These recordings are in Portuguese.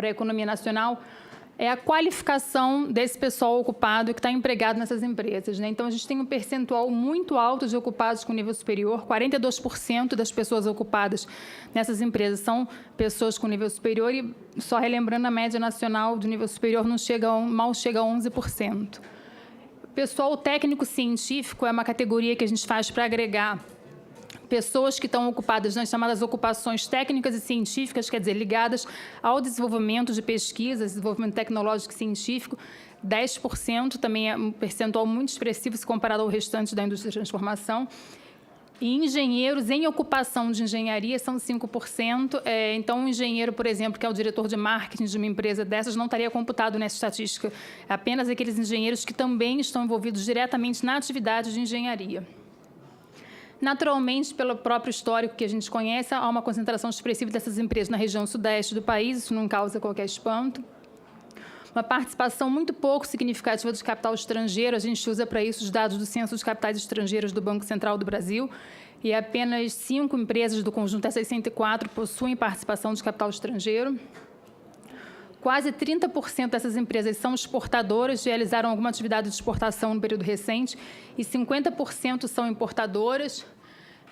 para a economia nacional é a qualificação desse pessoal ocupado que está empregado nessas empresas, né? Então, a gente tem um percentual muito alto de ocupados com nível superior. 42% das pessoas ocupadas nessas empresas são pessoas com nível superior e, só relembrando, a média nacional do nível superior não chega mal chega a 11%. Pessoal técnico-científico é uma categoria que a gente faz para agregar pessoas que estão ocupadas nas chamadas ocupações técnicas e científicas, quer dizer, ligadas ao desenvolvimento de pesquisas, desenvolvimento tecnológico e científico. 10% também é um percentual muito expressivo se comparado ao restante da indústria de transformação. E engenheiros em ocupação de engenharia são 5%. Então, um engenheiro, por exemplo, que é o diretor de marketing de uma empresa dessas, não estaria computado nessa estatística. Apenas aqueles engenheiros que também estão envolvidos diretamente na atividade de engenharia. Naturalmente, pelo próprio histórico que a gente conhece, há uma concentração expressiva dessas empresas na região sudeste do país, isso não causa qualquer espanto. Uma participação muito pouco significativa de capital estrangeiro, a gente usa para isso os dados do Censo dos Capitais Estrangeiros do Banco Central do Brasil, e apenas 5 empresas do conjunto das 64 possuem participação de capital estrangeiro. Quase 30% dessas empresas são exportadoras, realizaram alguma atividade de exportação no período recente, e 50% são importadoras.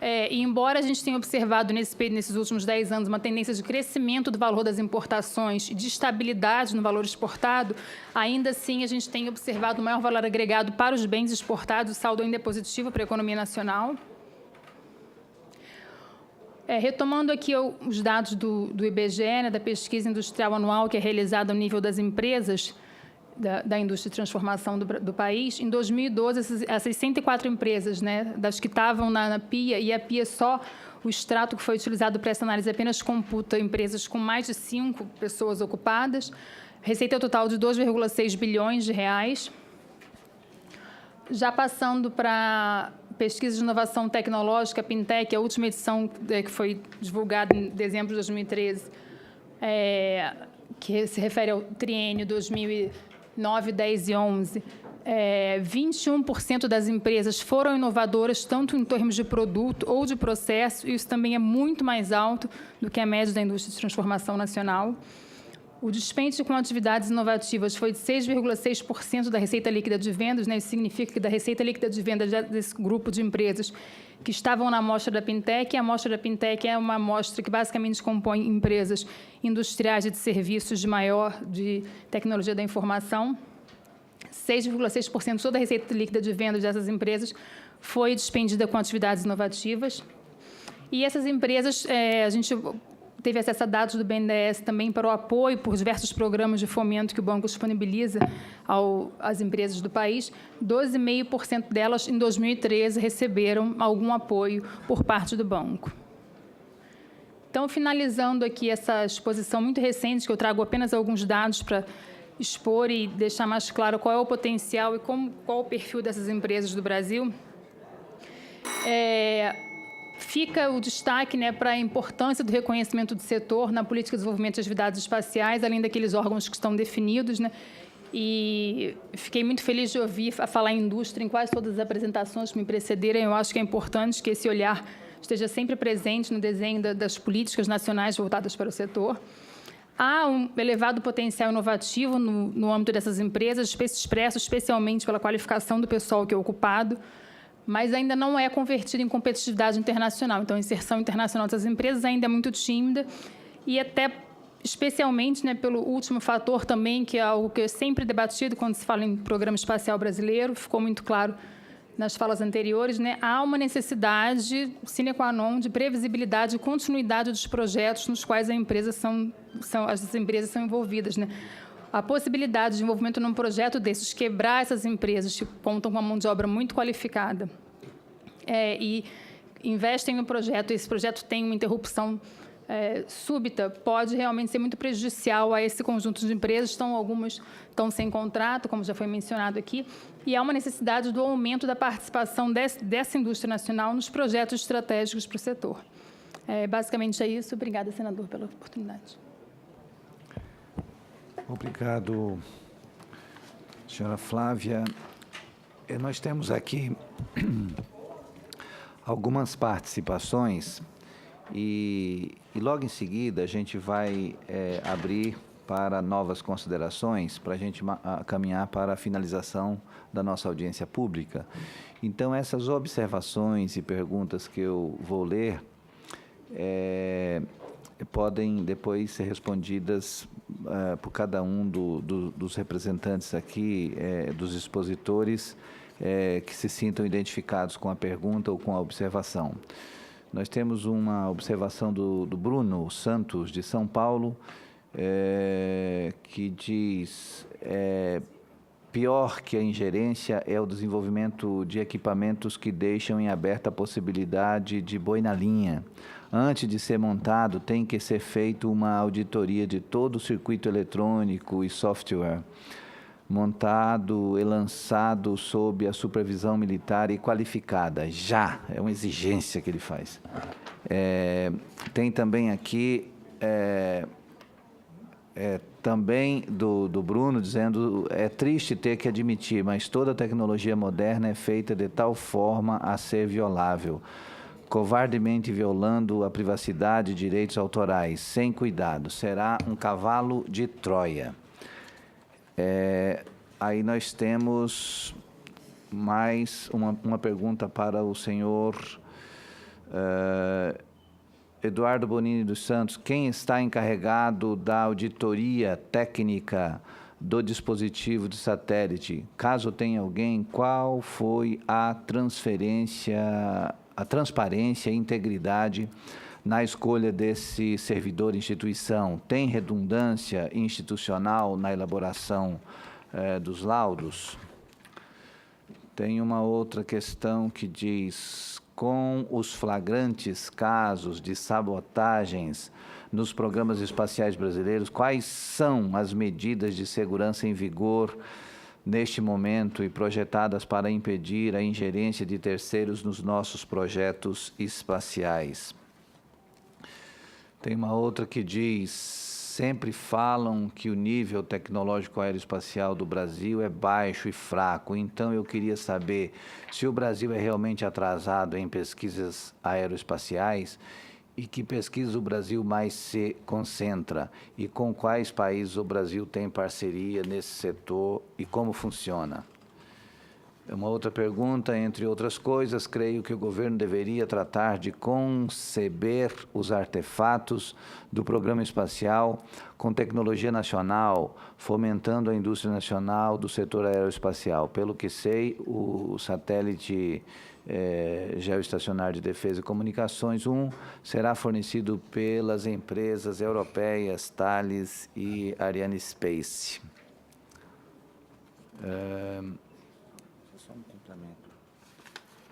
E embora a gente tenha observado nesses últimos 10 anos uma tendência de crescimento do valor das importações e de estabilidade no valor exportado, ainda assim a gente tem observado um maior valor agregado para os bens exportados, o saldo ainda é positivo para a economia nacional. Retomando aqui os dados do IBGE, né, da pesquisa industrial anual que é realizada ao nível das empresas da indústria de transformação do país, em 2012, essas 64 empresas, né, das que estavam na PIA, e a PIA só, o extrato que foi utilizado para essa análise apenas computa empresas com mais de 5 pessoas ocupadas, receita total de 2,6 bilhões de reais. Já passando para pesquisa de inovação tecnológica, Pintec, a última edição que foi divulgada em dezembro de 2013, que se refere ao triênio 2009, 10 e 11, 21% das empresas foram inovadoras, tanto em termos de produto ou de processo, e isso também é muito mais alto do que a média da indústria de transformação nacional. O dispêndio com atividades inovativas foi de 6,6% da receita líquida de vendas, né? Isso significa que da receita líquida de vendas desse grupo de empresas que estavam na amostra da Pintec, a amostra da Pintec é uma amostra que basicamente compõe empresas industriais e de serviços de tecnologia da informação. 6,6% de toda a receita líquida de vendas dessas empresas foi despendida com atividades inovativas. E essas empresas, a gente teve acesso a dados do BNDES também para o apoio por diversos programas de fomento que o banco disponibiliza às empresas do país. 12,5% delas, em 2013, receberam algum apoio por parte do banco. Então, finalizando aqui essa exposição muito recente, que eu trago apenas alguns dados para expor e deixar mais claro qual é o potencial e qual o perfil dessas empresas do Brasil, fica o destaque, né, para a importância do reconhecimento do setor na política de desenvolvimento de atividades espaciais, além daqueles órgãos que estão definidos, né? E fiquei muito feliz de ouvir falar em indústria em quase todas as apresentações que me precederam. Eu acho que é importante que esse olhar esteja sempre presente no desenho das políticas nacionais voltadas para o setor. Há um elevado potencial inovativo no âmbito dessas empresas, expresso especialmente pela qualificação do pessoal que é ocupado, mas ainda não é convertido em competitividade internacional. Então, a inserção internacional dessas empresas ainda é muito tímida e até, especialmente, né, pelo último fator também, que é algo que é sempre debatido quando se fala em programa espacial brasileiro, ficou muito claro nas falas anteriores, né, há uma necessidade sine qua non de previsibilidade e continuidade dos projetos nos quais as empresas são envolvidas, né? A possibilidade de envolvimento num projeto desses, quebrar essas empresas que contam com uma mão de obra muito qualificada e investem no projeto, e esse projeto tem uma interrupção súbita, pode realmente ser muito prejudicial a esse conjunto de empresas. Então, algumas estão sem contrato, como já foi mencionado aqui, e há uma necessidade do aumento da participação dessa indústria nacional nos projetos estratégicos para o setor. Basicamente é isso. Obrigada, senador, pela oportunidade. Obrigado, senhora Flávia. Nós temos aqui algumas participações e logo em seguida a gente vai abrir para novas considerações, para a gente caminhar para a finalização da nossa audiência pública. Então, essas observações e perguntas que eu vou ler podem depois ser respondidas por cada um dos representantes aqui, dos expositores, que se sintam identificados com a pergunta ou com a observação. Nós temos uma observação do Bruno Santos, de São Paulo, que diz: pior que a ingerência é o desenvolvimento de equipamentos que deixam em aberta a possibilidade de boi na linha. Antes de ser montado, tem que ser feita uma auditoria de todo o circuito eletrônico e software, montado e lançado sob a supervisão militar e qualificada. Já, é uma exigência que ele faz. Tem também aqui, também do Bruno, dizendo: é triste ter que admitir, mas toda tecnologia moderna é feita de tal forma a ser violável, covardemente violando a privacidade e direitos autorais, sem cuidado. Será um cavalo de Troia. Aí nós temos mais uma pergunta para o senhor Eduardo Bonini dos Santos. Quem está encarregado da auditoria técnica do dispositivo de satélite? Caso tenha alguém, qual foi a transparência e integridade na escolha desse servidor instituição? Tem redundância institucional na elaboração dos laudos? Tem uma outra questão que diz: com os flagrantes casos de sabotagens nos programas espaciais brasileiros, quais são as medidas de segurança em vigor neste momento e projetadas para impedir a ingerência de terceiros nos nossos projetos espaciais? Tem uma outra que diz: sempre falam que o nível tecnológico aeroespacial do Brasil é baixo e fraco, então eu queria saber se o Brasil é realmente atrasado em pesquisas aeroespaciais e que pesquisa o Brasil mais se concentra e com quais países o Brasil tem parceria nesse setor e como funciona. Uma outra pergunta: entre outras coisas, creio que o governo deveria tratar de conceber os artefatos do programa espacial com tecnologia nacional, fomentando a indústria nacional do setor aeroespacial. Pelo que sei, o satélite geoestacionário de defesa e comunicações 1 será fornecido pelas empresas europeias Thales e Arianespace. Só um complemento.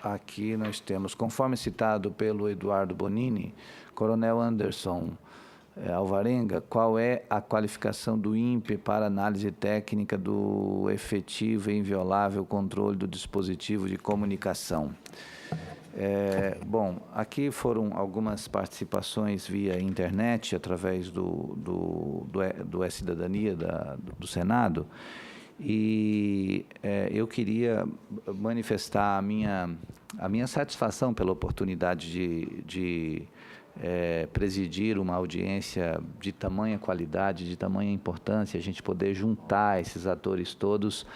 Aqui nós temos, conforme citado pelo Eduardo Bonini, Coronel Anderson Alvarenga, qual é a qualificação do INPE para análise técnica do efetivo e inviolável controle do dispositivo de comunicação? Bom, aqui foram algumas participações via internet, através do E-Cidadania do Senado, e eu queria manifestar a minha satisfação pela oportunidade de presidir uma audiência de tamanha qualidade, de tamanha importância, a gente poder juntar esses atores todos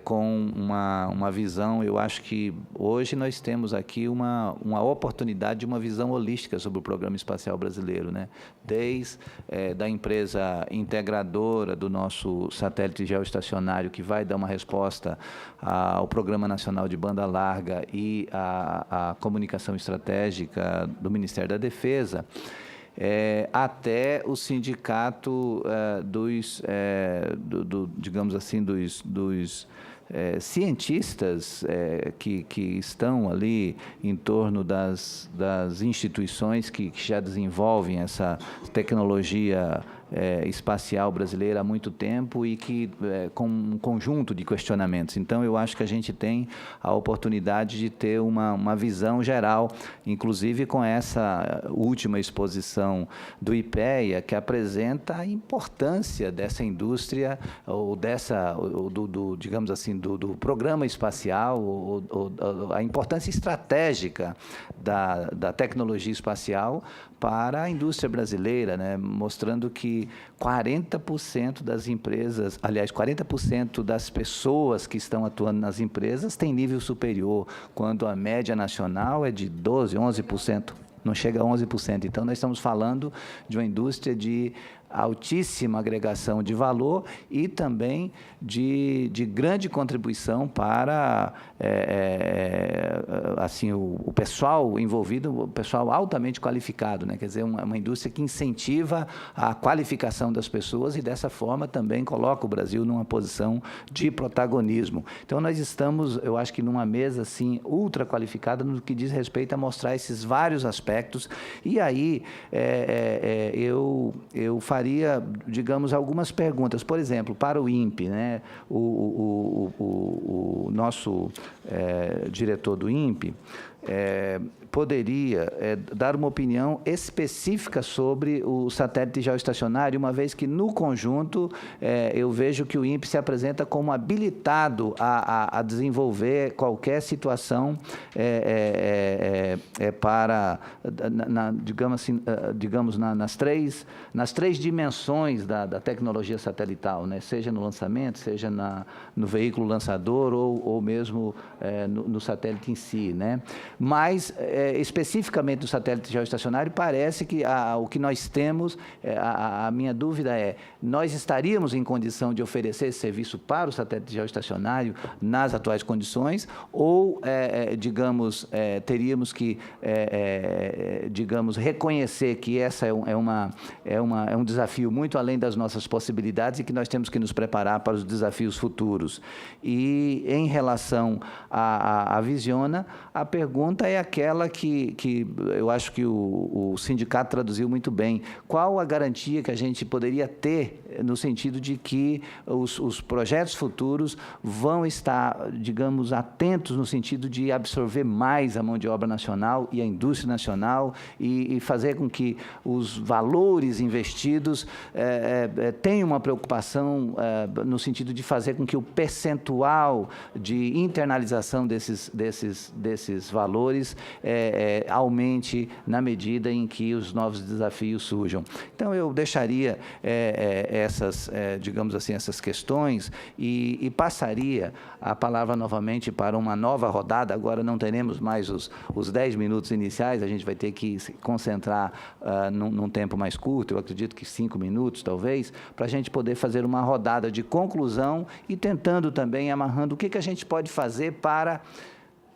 com uma visão. Eu acho que hoje nós temos aqui uma oportunidade de uma visão holística sobre o Programa Espacial Brasileiro, né? Desde da empresa integradora do nosso satélite geoestacionário, que vai dar uma resposta ao Programa Nacional de Banda Larga e à comunicação estratégica do Ministério da Defesa, até o sindicato digamos assim, dos cientistas que estão ali em torno das instituições que já desenvolvem essa tecnologia espacial brasileira há muito tempo e que com um conjunto de questionamentos. Então, eu acho que a gente tem a oportunidade de ter uma visão geral, inclusive com essa última exposição do IPEA, que apresenta a importância dessa indústria, ou digamos assim, do programa espacial, ou a importância estratégica da tecnologia espacial para a indústria brasileira, né? Mostrando que que 40% das empresas, aliás, 40% das pessoas que estão atuando nas empresas têm nível superior, quando a média nacional é de 12%, 11%. Não chega a 11%. Então, nós estamos falando de uma indústria de altíssima agregação de valor e também de grande contribuição para assim, o pessoal envolvido, o pessoal altamente qualificado, né? Quer dizer, uma indústria que incentiva a qualificação das pessoas e, dessa forma, também coloca o Brasil numa posição de protagonismo. Então, nós estamos, eu acho que, numa mesa assim, ultra qualificada no que diz respeito a mostrar esses vários aspectos. E aí, eu faria, digamos, algumas perguntas. Por exemplo, para o INPE, né? O nosso diretor do INPE poderia dar uma opinião específica sobre o satélite geoestacionário, uma vez que, no conjunto, eu vejo que o INPE se apresenta como habilitado a desenvolver qualquer situação para, digamos, nas três dimensões da tecnologia satelital, né? Seja no lançamento, seja no veículo lançador ou mesmo no satélite em si, né? Mas, especificamente do satélite geoestacionário, parece que o que nós temos, a minha dúvida é, nós estaríamos em condição de oferecer esse serviço para o satélite geoestacionário nas atuais condições ou, digamos, teríamos que, digamos, reconhecer que essa é um desafio muito além das nossas possibilidades e que nós temos que nos preparar para os desafios futuros. E, em relação à Visiona, a pergunta é aquela que eu acho que o sindicato traduziu muito bem. Qual a garantia que a gente poderia ter no sentido de que os projetos futuros vão estar, digamos, atentos no sentido de absorver mais a mão de obra nacional e a indústria nacional e fazer com que os valores investidos tenham uma preocupação no sentido de fazer com que o percentual de internalização desses valores aumente na medida em que os novos desafios surjam. Então, eu deixaria digamos assim, essas questões e passaria a palavra novamente para uma nova rodada. Agora não teremos mais os 10 minutos iniciais, a gente vai ter que se concentrar num tempo mais curto, eu acredito que 5 minutos, talvez, para a gente poder fazer uma rodada de conclusão e tentando também, amarrando o que a gente pode fazer para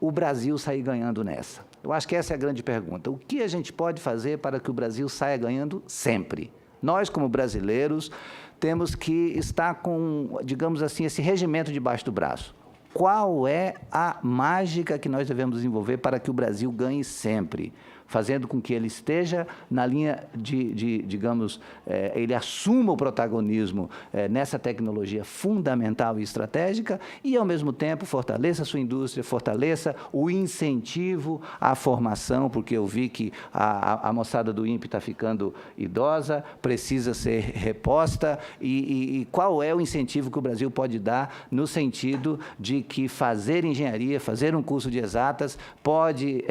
o Brasil sair ganhando nessa. Eu acho que essa é a grande pergunta. O que a gente pode fazer para que o Brasil saia ganhando sempre? Nós, como brasileiros, temos que estar com, digamos assim, esse regimento debaixo do braço. Qual é a mágica que nós devemos desenvolver para que o Brasil ganhe sempre? Fazendo com que ele esteja na linha digamos, ele assuma o protagonismo nessa tecnologia fundamental e estratégica e, ao mesmo tempo, fortaleça a sua indústria, fortaleça o incentivo à formação, porque eu vi que a moçada do INPE está ficando idosa, precisa ser reposta, e qual é o incentivo que o Brasil pode dar no sentido de que fazer engenharia, fazer um curso de exatas, pode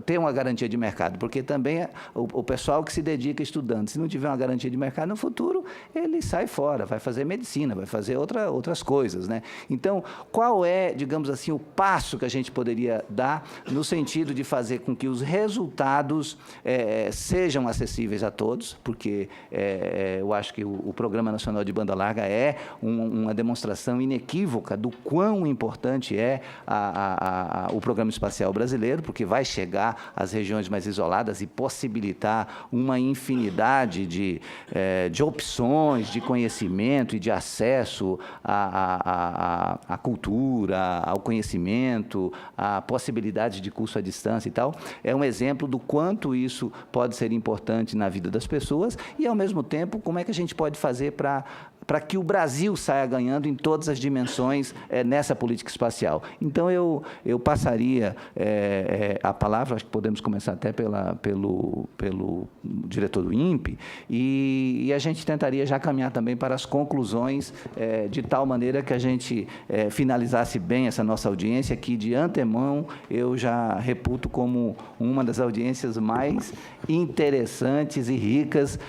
ter uma garantia de mercado, porque também o pessoal que se dedica estudando, se não tiver uma garantia de mercado no futuro, ele sai fora, vai fazer medicina, vai fazer outras coisas, né? Então, qual é, digamos assim, o passo que a gente poderia dar no sentido de fazer com que os resultados sejam acessíveis a todos, porque eu acho que o Programa Nacional de Banda Larga é uma demonstração inequívoca do quão importante é o Programa Espacial Brasileiro, porque vai chegar às regiões mais isoladas e possibilitar uma infinidade de opções, de conhecimento e de acesso à cultura, ao conhecimento, à possibilidade de curso à distância e tal. É um exemplo do quanto isso pode ser importante na vida das pessoas e, ao mesmo tempo, como é que a gente pode fazer para para que o Brasil saia ganhando em todas as dimensões nessa política espacial. Então, eu passaria a palavra, acho que podemos começar até pelo diretor do INPE, e a gente tentaria já caminhar também para as conclusões, de tal maneira que a gente finalizasse bem essa nossa audiência, que, de antemão, eu já reputo como uma das audiências mais interessantes e ricas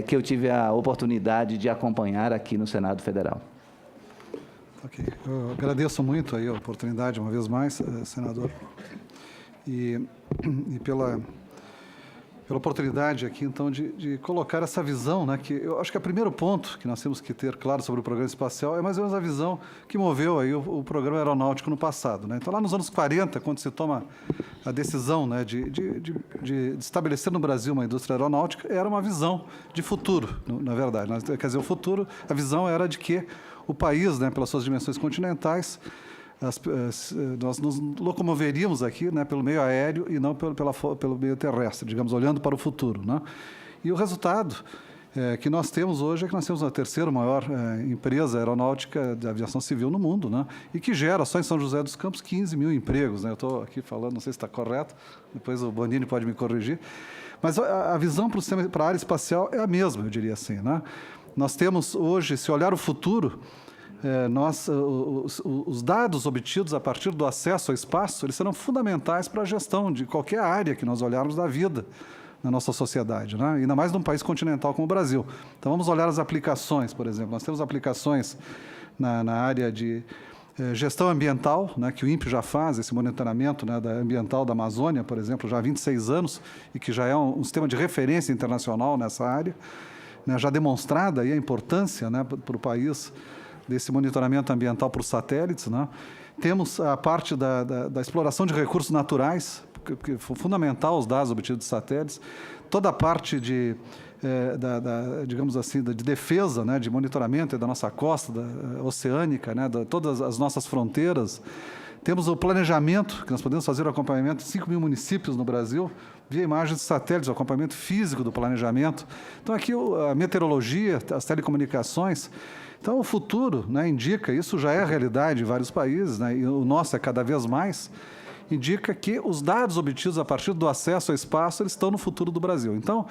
que eu tive a oportunidade de acompanhar aqui no Senado Federal. Ok. Eu agradeço muito aí a oportunidade, uma vez mais, senador, e pela oportunidade aqui, então, de colocar essa visão, né, que eu acho que é o primeiro ponto que nós temos que ter claro sobre o programa espacial é mais ou menos a visão que moveu aí o programa aeronáutico no passado, né? Então, lá nos anos 40, quando se toma a decisão, né, de estabelecer no Brasil uma indústria aeronáutica, era uma visão de futuro, na verdade. Quer dizer, o futuro, a visão era de que o país, né, pelas suas dimensões continentais, nós nos locomoveríamos aqui, né, pelo meio aéreo e não pelo meio terrestre, digamos, olhando para o futuro, né? E o resultado que nós temos hoje é que nós temos a terceira maior empresa aeronáutica de aviação civil no mundo, né? E que gera só em São José dos Campos 15 mil empregos, né? Eu estou aqui falando, não sei se está correto, depois o Bonini pode me corrigir, mas a visão para a área espacial é a mesma, eu diria assim, né? Nós temos hoje, se olhar o futuro, os dados obtidos a partir do acesso ao espaço, eles serão fundamentais para a gestão de qualquer área que nós olharmos da vida na nossa sociedade, né? Ainda mais num país continental como o Brasil. Então, vamos olhar as aplicações, por exemplo. Nós temos aplicações na área de gestão ambiental, né, que o INPE já faz, esse monitoramento, né, ambiental da Amazônia, por exemplo, já há 26 anos, e que já é um sistema de referência internacional nessa área, né, já demonstrada aí a importância, né, para o país desse monitoramento ambiental por satélites, né? Temos a parte da exploração de recursos naturais, que foi fundamental os dados obtidos de satélites, toda a parte digamos assim, de defesa, né, de monitoramento da nossa costa oceânica, né, todas as nossas fronteiras. Temos o planejamento, que nós podemos fazer o acompanhamento de 5 mil municípios no Brasil, via imagens de satélites, o acompanhamento físico do planejamento. Então, aqui a meteorologia, as telecomunicações. Então, o futuro, né, indica, isso já é a realidade em vários países, né, e o nosso é cada vez mais, indica que os dados obtidos a partir do acesso ao espaço, eles estão no futuro do Brasil. Então,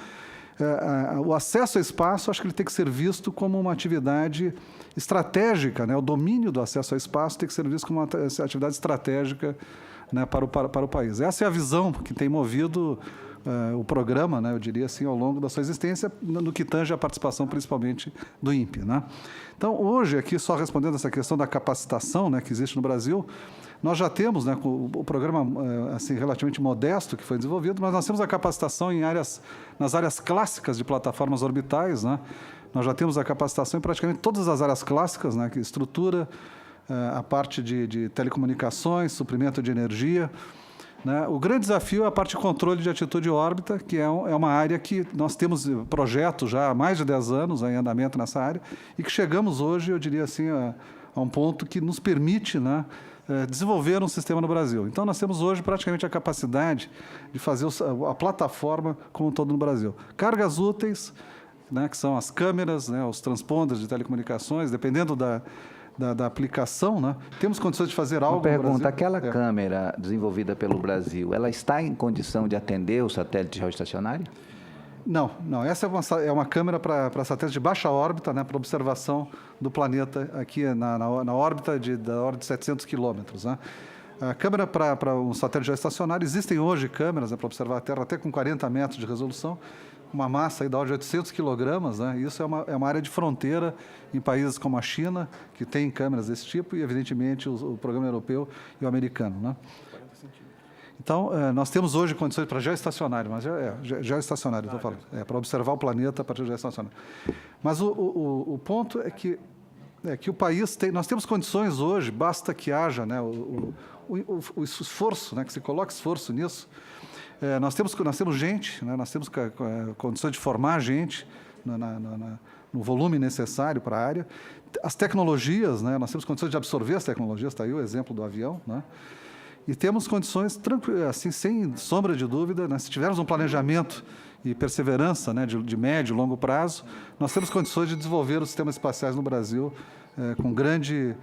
o acesso ao espaço, acho que ele tem que ser visto como uma atividade estratégica, né? O domínio do acesso ao espaço tem que ser visto como uma atividade estratégica, né, para o país. Essa é a visão que tem movido o programa, né, eu diria assim, ao longo da sua existência, no que tange a participação principalmente do INPE, né? Então, hoje, aqui, só respondendo essa questão da capacitação, né, que existe no Brasil, nós já temos, né, o programa assim, relativamente modesto que foi desenvolvido, mas nós temos a capacitação nas áreas clássicas de plataformas orbitais, né? Nós já temos a capacitação em praticamente todas as áreas clássicas, né, que estrutura, a parte de telecomunicações, suprimento de energia, né? O grande desafio é a parte de controle de atitude de órbita, que é uma área que nós temos projetos já há mais de 10 anos em andamento nessa área, e que chegamos hoje, eu diria assim, a um ponto que nos permite, né, desenvolver um sistema no Brasil. Então, nós temos hoje praticamente a capacidade de fazer a plataforma como um todo no Brasil. Cargas úteis, né, que são as câmeras, né, os transponders de telecomunicações, dependendo da aplicação, né, temos condições de fazer algo. Uma pergunta, aquela câmera desenvolvida pelo Brasil, ela está em condição de atender o satélite geoestacionário? Não. Essa é uma câmera para satélites de baixa órbita, né, para observação do planeta aqui na órbita da ordem de 700 quilômetros. Né? A câmera para um satélite geoestacionário, existem hoje câmeras, né, para observar a Terra até com 40 metros de resolução, uma massa aí da ordem de 800 quilogramas, né? Isso é uma área de fronteira em países como a China, que tem câmeras desse tipo, e, evidentemente, o programa europeu e o americano, né? Então, nós temos hoje condições para geoestacionário, mas geoestacionário, estou falando, para observar o planeta a partir do geoestacionário. Mas o ponto é que o país nós temos condições hoje, basta que haja, né, o esforço, né, que se coloque esforço nisso. Nós temos gente, né, nós temos condições de formar gente no volume necessário para a área. As tecnologias, né, nós temos condições de absorver as tecnologias, está aí o exemplo do avião, né? E temos condições, assim, sem sombra de dúvida, né, se tivermos um planejamento e perseverança, né, de médio e longo prazo, nós temos condições de desenvolver os sistemas espaciais no Brasil com grande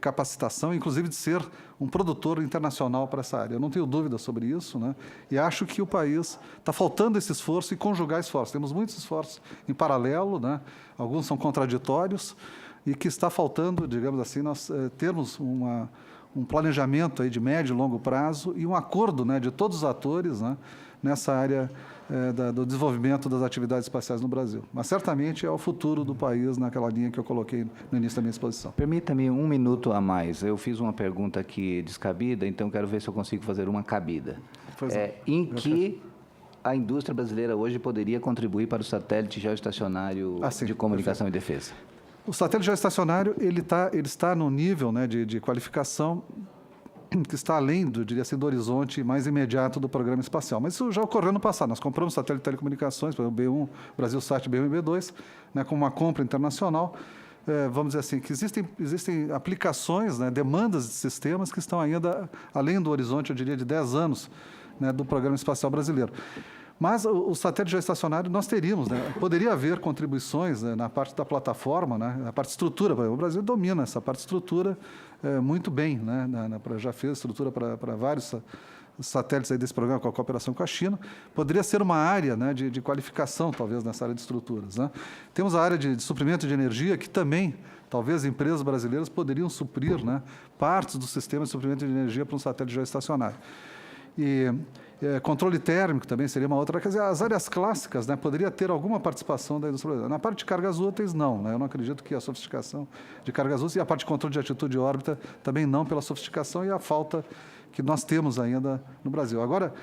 capacitação, inclusive de ser um produtor internacional para essa área. Eu não tenho dúvida sobre isso, né? E acho que o país está faltando esse esforço e conjugar esforços. Temos muitos esforços em paralelo, né? Alguns são contraditórios, e que está faltando, digamos assim, nós termos um planejamento aí de médio e longo prazo e um acordo, né, de todos os atores, né, nessa área do desenvolvimento das atividades espaciais no Brasil. Mas, certamente, é o futuro do país naquela linha que eu coloquei no início da minha exposição. Permita-me um minuto a mais. Eu fiz uma pergunta aqui descabida, então quero ver se eu consigo fazer uma cabida. Em que a indústria brasileira hoje poderia contribuir para o satélite geoestacionário de comunicação e defesa? O satélite geoestacionário ele está no nível, né, de qualificação que está além, diria assim, do horizonte mais imediato do programa espacial. Mas isso já ocorreu no passado. Nós compramos satélite de telecomunicações, por exemplo, B1, BrasilSat B1 e B2, né, com uma compra internacional. Vamos dizer assim, que existem aplicações, né, demandas de sistemas que estão ainda além do horizonte, eu diria, de 10 anos, né, do programa espacial brasileiro. Mas o satélite geoestacionário nós teríamos, né? Poderia haver contribuições, né, na parte da plataforma, né, na parte de estrutura. O Brasil domina essa parte de estrutura muito bem, né? Já fez estrutura para vários satélites aí desse programa com a cooperação com a China. Poderia ser uma área, né, de qualificação, talvez, nessa área de estruturas, né? Temos a área de suprimento de energia, que também, talvez, empresas brasileiras poderiam suprir, né, partes do sistema de suprimento de energia para um satélite geoestacionário. E controle térmico também seria uma outra. Quer dizer, as áreas clássicas, né, poderia ter alguma participação da indústria brasileira. Na parte de cargas úteis, não. Né? Eu não acredito que a sofisticação de cargas úteis e a parte de controle de altitude e órbita também não, pela sofisticação e a falta que nós temos ainda no Brasil. Agora,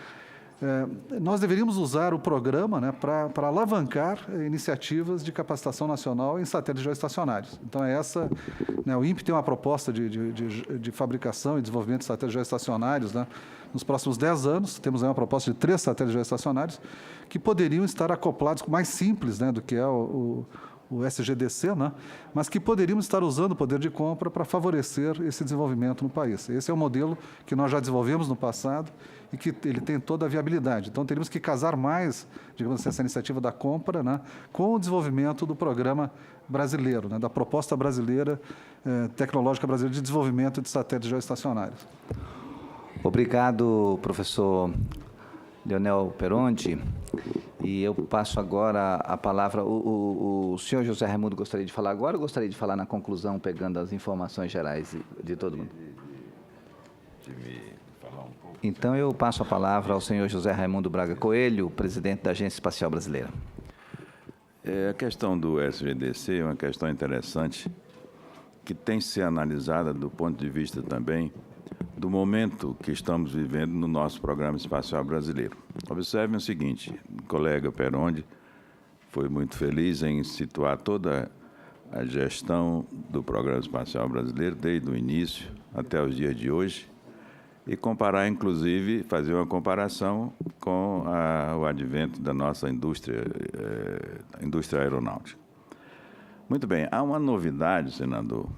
nós deveríamos usar o programa, né, para alavancar iniciativas de capacitação nacional em satélites geoestacionários. Então, né, o INPE tem uma proposta de fabricação e desenvolvimento de satélites geoestacionários, né, nos próximos 10 anos. Temos aí uma proposta de 3 satélites geoestacionários que poderiam estar acoplados, mais simples, né, do que é o SGDC, né, mas que poderíamos estar usando o poder de compra para favorecer esse desenvolvimento no país. Esse é um modelo que nós já desenvolvemos no passado e que ele tem toda a viabilidade. Então, teríamos que casar mais, digamos assim, essa iniciativa da compra, né, com o desenvolvimento do programa brasileiro, né, da proposta brasileira, tecnológica brasileira de desenvolvimento de satélites geoestacionários. Obrigado, professor Leonel Peronti. E eu passo agora a palavra. O senhor José Raimundo gostaria de falar agora ou gostaria de falar na conclusão, pegando as informações gerais de todo mundo? Então, eu passo a palavra ao senhor José Raimundo Braga Coelho, presidente da Agência Espacial Brasileira. A questão do SGDC é uma questão interessante que tem que ser analisada do ponto de vista também do momento que estamos vivendo no nosso programa espacial brasileiro. Observem o seguinte: o colega Peronti foi muito feliz em situar toda a gestão do programa espacial brasileiro, desde o início até os dias de hoje, e comparar, inclusive, fazer uma comparação com o advento da nossa indústria aeronáutica. Muito bem, há uma novidade, senador,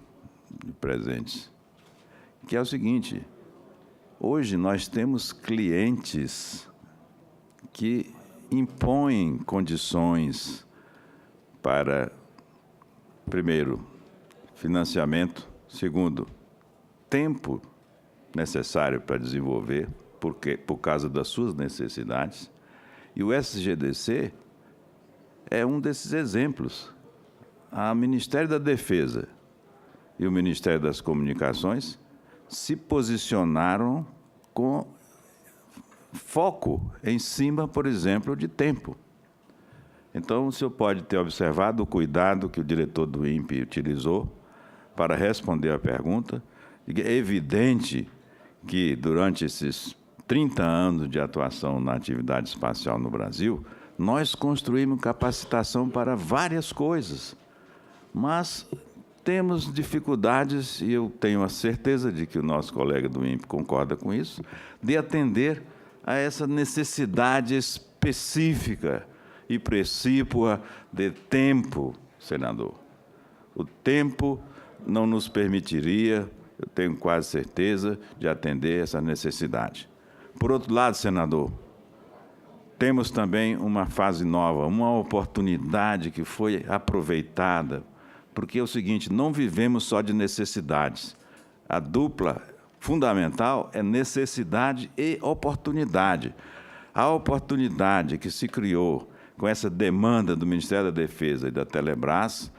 de presentes, que é o seguinte: hoje nós temos clientes que impõem condições para, primeiro, financiamento, segundo, tempo necessário para desenvolver, por causa das suas necessidades, e o SGDC é um desses exemplos. O Ministério da Defesa e o Ministério das Comunicações se posicionaram com foco em cima, por exemplo, de tempo. Então, o senhor pode ter observado o cuidado que o diretor do INPE utilizou para responder à pergunta. É evidente que, durante esses 30 anos de atuação na atividade espacial no Brasil, nós construímos capacitação para várias coisas, mas temos dificuldades, e eu tenho a certeza de que o nosso colega do INPE concorda com isso, de atender a essa necessidade específica e precípua de tempo, senador. O tempo não nos permitiria, eu tenho quase certeza de atender essa necessidade. Por outro lado, senador, temos também uma fase nova, uma oportunidade que foi aproveitada, porque é o seguinte, não vivemos só de necessidades. A dupla fundamental é necessidade e oportunidade. A oportunidade que se criou com essa demanda do Ministério da Defesa e da Telebrás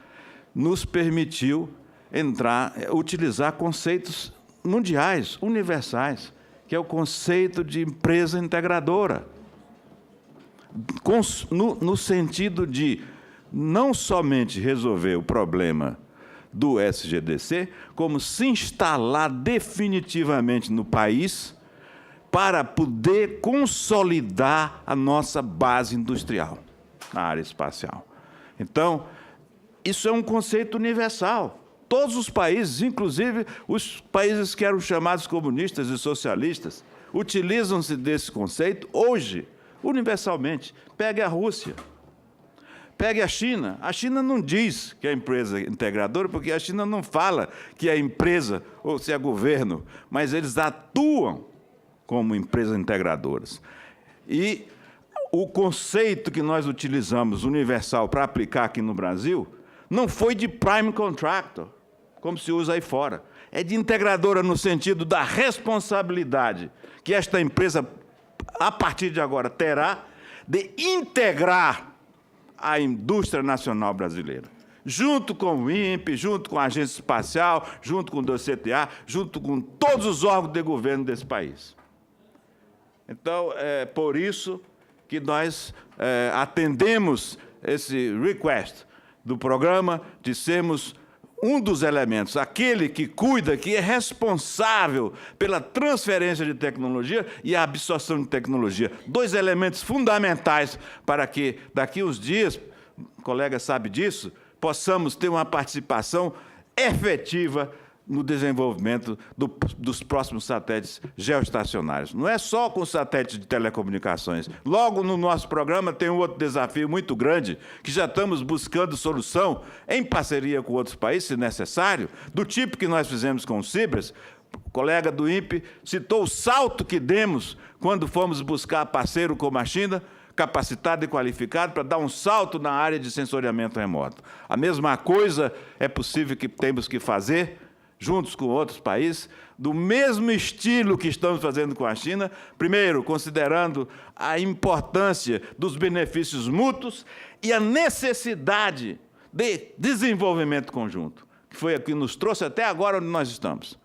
nos permitiu utilizar conceitos mundiais, universais, que é o conceito de empresa integradora, no sentido de não somente resolver o problema do SGDC, como se instalar definitivamente no país para poder consolidar a nossa base industrial na área espacial. Então, isso é um conceito universal. Todos os países, inclusive os países que eram chamados comunistas e socialistas, utilizam-se desse conceito hoje, universalmente. Pegue a Rússia. Pegue a China. A China não diz que é empresa integradora, porque a China não fala que é empresa ou se é governo, mas eles atuam como empresas integradoras. E o conceito que nós utilizamos, universal, para aplicar aqui no Brasil, não foi de prime contractor, como se usa aí fora. É de integradora no sentido da responsabilidade que esta empresa, a partir de agora, terá de integrar a indústria nacional brasileira, junto com o INPE, junto com a Agência Espacial, junto com o DCTA, junto com todos os órgãos de governo desse país. Então, é por isso que nós atendemos esse request do programa de sermos um dos elementos, aquele que cuida, que é responsável pela transferência de tecnologia e a absorção de tecnologia. 2 elementos fundamentais para que, daqui a uns dias, o colega sabe disso, possamos ter uma participação efetiva no desenvolvimento dos próximos satélites geoestacionários. Não é só com satélites de telecomunicações. Logo no nosso programa tem um outro desafio muito grande, que já estamos buscando solução, em parceria com outros países, se necessário, do tipo que nós fizemos com o Cibras. O colega do INPE citou o salto que demos quando fomos buscar parceiro como a China, capacitado e qualificado para dar um salto na área de sensoriamento remoto. A mesma coisa é possível que temos que fazer juntos com outros países, do mesmo estilo que estamos fazendo com a China, primeiro, considerando a importância dos benefícios mútuos e a necessidade de desenvolvimento conjunto, que foi o que nos trouxe até agora onde nós estamos.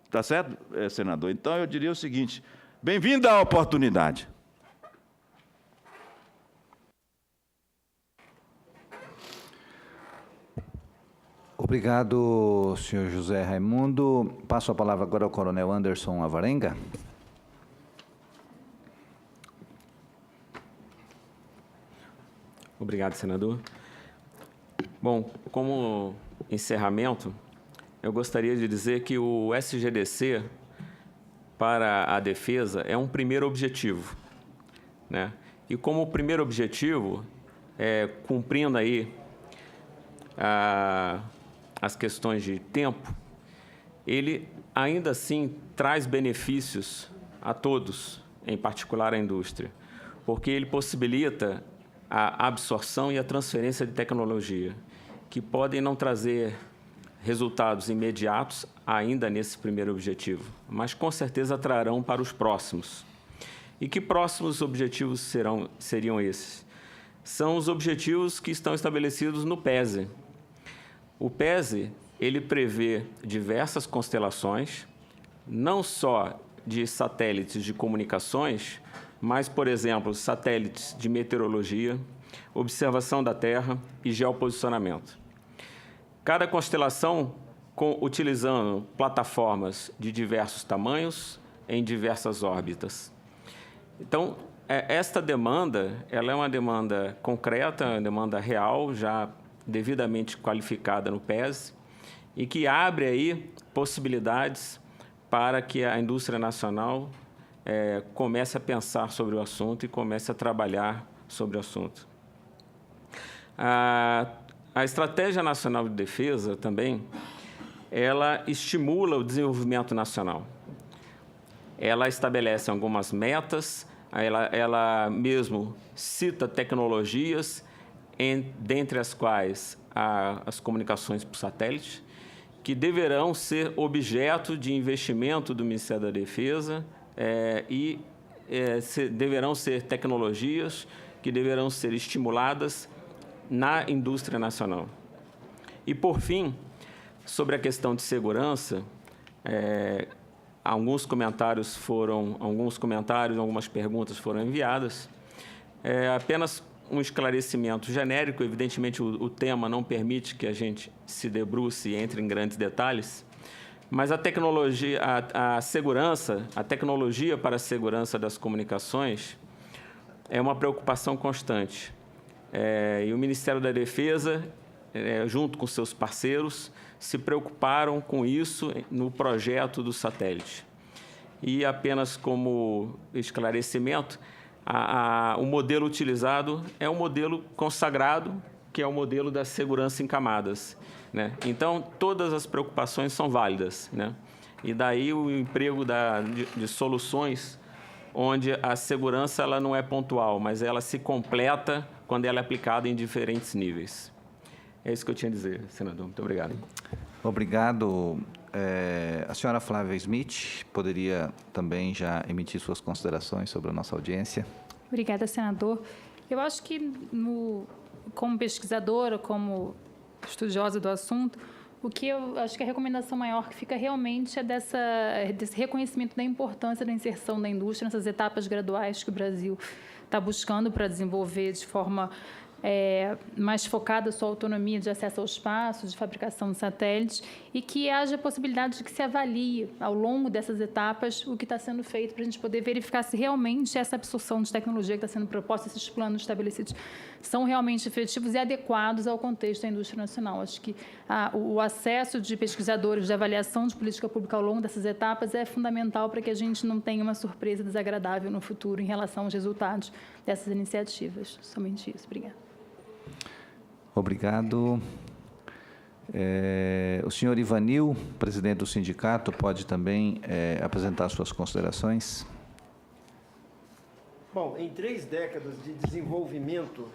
Está certo, senador? Então, eu diria o seguinte, bem-vindo à oportunidade. Obrigado, senhor José Raimundo. Passo a palavra agora ao coronel Anderson Alvarenga. Obrigado, senador. Bom, como encerramento, eu gostaria de dizer que o SGDC para a defesa é um primeiro objetivo, né? E como primeiro objetivo, cumprindo aí as questões de tempo, ele ainda assim traz benefícios a todos, em particular à indústria, porque ele possibilita a absorção e a transferência de tecnologia, que podem não trazer resultados imediatos ainda nesse primeiro objetivo, mas com certeza trarão para os próximos. E que próximos objetivos seriam esses? São os objetivos que estão estabelecidos no PESE. O PESE, ele prevê diversas constelações, não só de satélites de comunicações, mas, por exemplo, satélites de meteorologia, observação da Terra e geoposicionamento. Cada constelação utilizando plataformas de diversos tamanhos em diversas órbitas. Então, esta demanda, ela é uma demanda concreta, uma demanda real, já devidamente qualificada no PES, e que abre aí possibilidades para que a indústria nacional comece a pensar sobre o assunto e comece a trabalhar sobre o assunto. A Estratégia Nacional de Defesa também, ela estimula o desenvolvimento nacional. Ela estabelece algumas metas, ela mesmo cita tecnologias, dentre as quais as comunicações por satélite, que deverão ser objeto de investimento do Ministério da Defesa deverão ser tecnologias que deverão ser estimuladas na indústria nacional. E, por fim, sobre a questão de segurança, algumas perguntas foram enviadas. Apenas um esclarecimento genérico, evidentemente o tema não permite que a gente se debruce e entre em grandes detalhes, mas a tecnologia, a tecnologia para a segurança das comunicações é uma preocupação constante. E o Ministério da Defesa, junto com seus parceiros, se preocuparam com isso no projeto do satélite. E apenas como esclarecimento, o modelo utilizado é um modelo consagrado, que é o modelo da segurança em camadas, né? Então, todas as preocupações são válidas, né? E daí o emprego de soluções onde a segurança ela não é pontual, mas ela se completa quando ela é aplicada em diferentes níveis. É isso que eu tinha a dizer, senador. Muito obrigado. Obrigado. A senhora Flávia Smith poderia também já emitir suas considerações sobre a nossa audiência? Obrigada, senador. Eu acho que, como pesquisadora, como estudiosa do assunto, o que eu acho que a recomendação maior que fica realmente é desse reconhecimento da importância da inserção da indústria nessas etapas graduais que o Brasil está buscando para desenvolver de forma mais focada a sua autonomia de acesso ao espaço, de fabricação de satélites, e que haja a possibilidade de que se avalie, ao longo dessas etapas, o que está sendo feito para a gente poder verificar se realmente essa absorção de tecnologia que está sendo proposta, esses planos estabelecidos, são realmente efetivos e adequados ao contexto da indústria nacional. Acho que o acesso de pesquisadores de avaliação de política pública ao longo dessas etapas é fundamental para que a gente não tenha uma surpresa desagradável no futuro em relação aos resultados dessas iniciativas. Somente isso. Obrigada. Obrigado. O senhor Ivanil, presidente do sindicato, pode também apresentar suas considerações? Bom, em 3 décadas de desenvolvimento...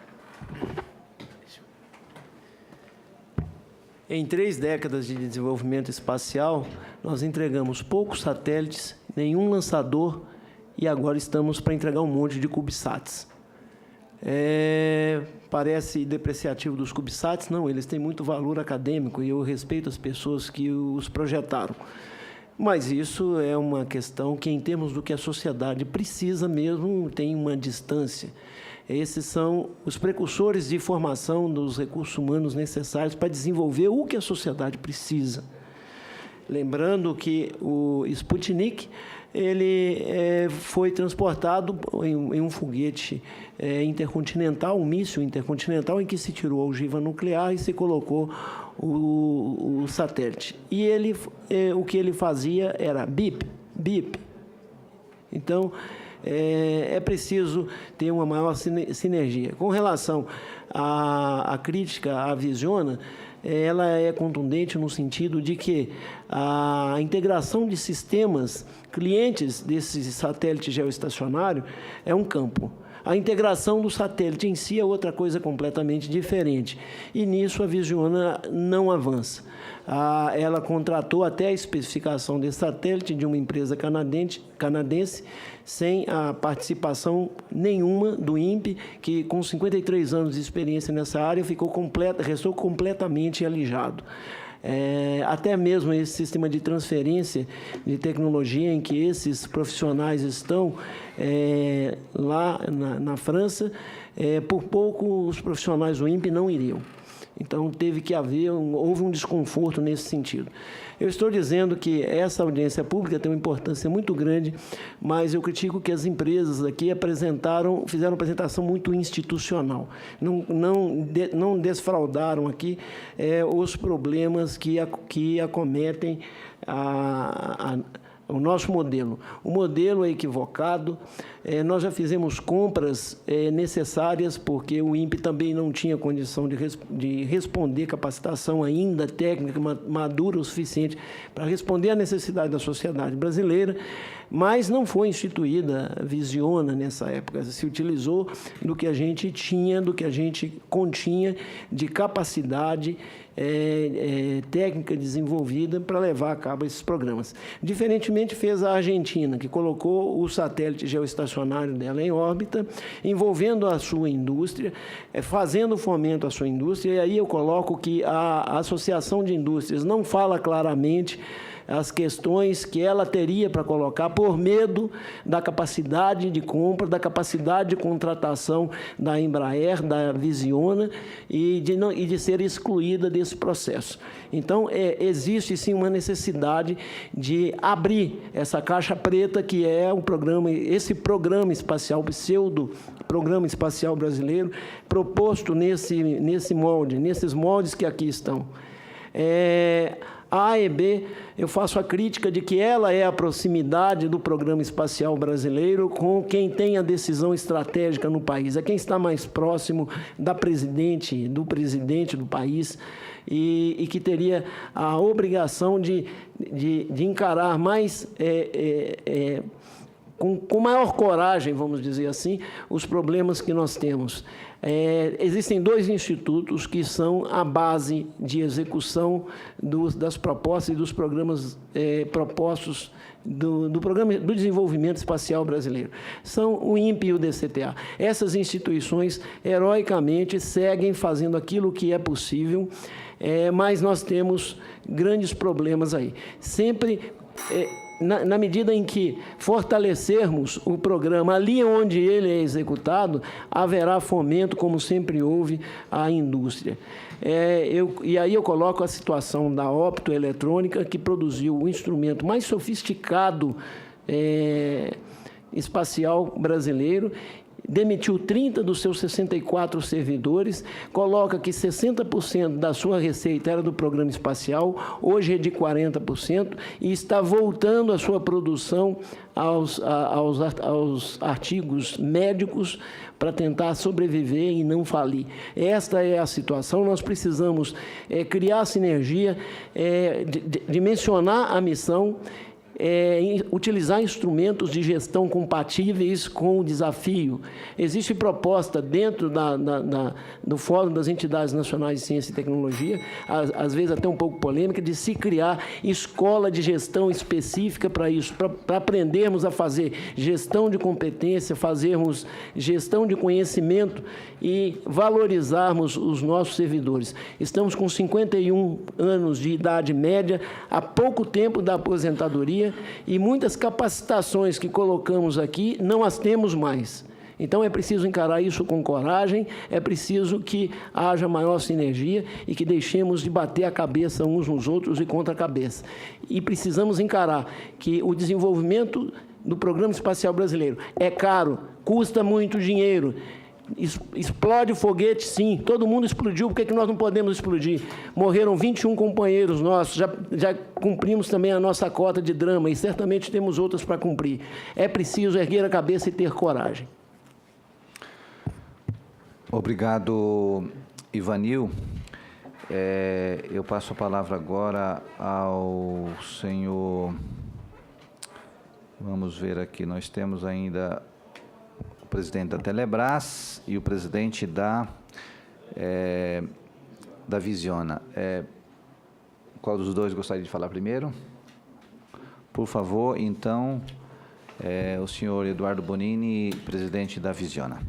Em 3 décadas de desenvolvimento espacial, nós entregamos poucos satélites, nenhum lançador, e agora estamos para entregar um monte de CubeSats. Parece depreciativo dos CubeSats, não, eles têm muito valor acadêmico e eu respeito as pessoas que os projetaram. Mas isso é uma questão que, em termos do que a sociedade precisa mesmo, tem uma distância. Esses são os precursores de formação dos recursos humanos necessários para desenvolver o que a sociedade precisa. Lembrando que o Sputnik ele foi transportado em um foguete intercontinental, um míssil intercontinental, em que se tirou a ogiva nuclear e se colocou o satélite. E ele, o que ele fazia era bip, bip. Então, é preciso ter uma maior sinergia. Com relação à crítica à Visiona, ela é contundente no sentido de que a integração de sistemas clientes desse satélite geoestacionário é um campo. A integração do satélite em si é outra coisa completamente diferente. E nisso a Visiona não avança. Ela contratou até a especificação desse satélite de uma empresa canadense sem a participação nenhuma do INPE, que com 53 anos de experiência nessa área restou completamente alijado. Até mesmo esse sistema de transferência de tecnologia em que esses profissionais estão lá na França, por pouco os profissionais do INPE não iriam. Então, houve um desconforto nesse sentido. Eu estou dizendo que essa audiência pública tem uma importância muito grande, mas eu critico que as empresas aqui fizeram uma apresentação muito institucional. Não desfraudaram aqui o nosso modelo. O modelo é equivocado. Nós já fizemos compras necessárias, porque o INPE também não tinha condição de responder capacitação ainda técnica madura o suficiente para responder à necessidade da sociedade brasileira, mas não foi instituída a Visiona nessa época. Se utilizou do que a gente tinha, do que a gente continha de capacidade técnica desenvolvida para levar a cabo esses programas. Diferentemente fez a Argentina, que colocou o satélite geoestacionário dela em órbita, envolvendo a sua indústria, fazendo fomento à sua indústria, e aí eu coloco que a Associação de Indústrias não fala claramente as questões que ela teria para colocar por medo da capacidade de compra, da capacidade de contratação da Embraer, da Visiona e de ser excluída desse processo. Então, existe sim uma necessidade de abrir essa caixa preta que é esse programa espacial, pseudo-programa espacial brasileiro, proposto nesses moldes que aqui estão. A AEB, eu faço a crítica de que ela é a proximidade do programa espacial brasileiro com quem tem a decisão estratégica no país, é quem está mais próximo do presidente do país e que teria a obrigação de encarar mais com maior coragem, vamos dizer assim, os problemas que nós temos. Existem 2 institutos que são a base de execução das propostas e dos programas propostos do Programa do Desenvolvimento Espacial Brasileiro. São o INPE e o DCTA. Essas instituições, heroicamente, seguem fazendo aquilo que é possível, mas nós temos grandes problemas aí. Sempre... Na medida em que fortalecermos o programa ali onde ele é executado, haverá fomento, como sempre houve, à indústria. E aí eu coloco a situação da optoeletrônica, que produziu o instrumento mais sofisticado espacial brasileiro, demitiu 30 dos seus 64 servidores, coloca que 60% da sua receita era do programa espacial, hoje é de 40%, e está voltando a sua produção aos artigos médicos para tentar sobreviver e não falir. Esta é a situação. Nós precisamos criar sinergia, dimensionar a missão, utilizar instrumentos de gestão compatíveis com o desafio. Existe proposta dentro do Fórum das Entidades Nacionais de Ciência e Tecnologia, às vezes até um pouco polêmica, de se criar escola de gestão específica para isso, para aprendermos a fazer gestão de competência, fazermos gestão de conhecimento e valorizarmos os nossos servidores. Estamos com 51 anos de idade média, há pouco tempo da aposentadoria, e muitas capacitações que colocamos aqui não as temos mais. Então, é preciso encarar isso com coragem, é preciso que haja maior sinergia e que deixemos de bater a cabeça uns nos outros e contra a cabeça. E precisamos encarar que o desenvolvimento do Programa Espacial Brasileiro é caro, custa muito dinheiro. Explode o foguete, sim. Todo mundo explodiu, por que nós não podemos explodir? Morreram 21 companheiros nossos, já cumprimos também a nossa cota de drama e certamente temos outras para cumprir. É preciso erguer a cabeça e ter coragem. Obrigado, Ivanil. Eu passo a palavra agora ao senhor... Vamos ver aqui, nós temos ainda... o presidente da Telebrás e o presidente da Visiona. Qual dos dois gostaria de falar primeiro? Por favor, então, o senhor Eduardo Bonini, presidente da Visiona.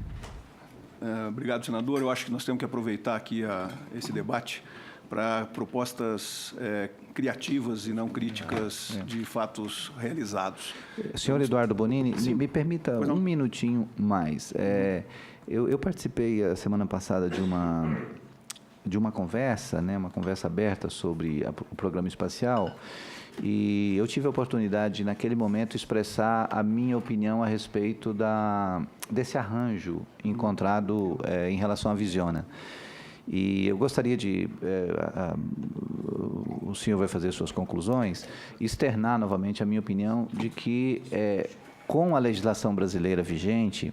Obrigado, senador. Eu acho que nós temos que aproveitar aqui esse debate para propostas criativas e não críticas de fatos realizados. Senhor Eduardo Bonini, me permita um minutinho mais. Eu participei a semana passada de uma conversa, uma conversa aberta sobre o programa espacial, e eu tive a oportunidade, naquele momento, expressar a minha opinião a respeito desse arranjo encontrado em relação à Visiona. E eu gostaria de... o senhor vai fazer suas conclusões, externar novamente a minha opinião de que, com a legislação brasileira vigente,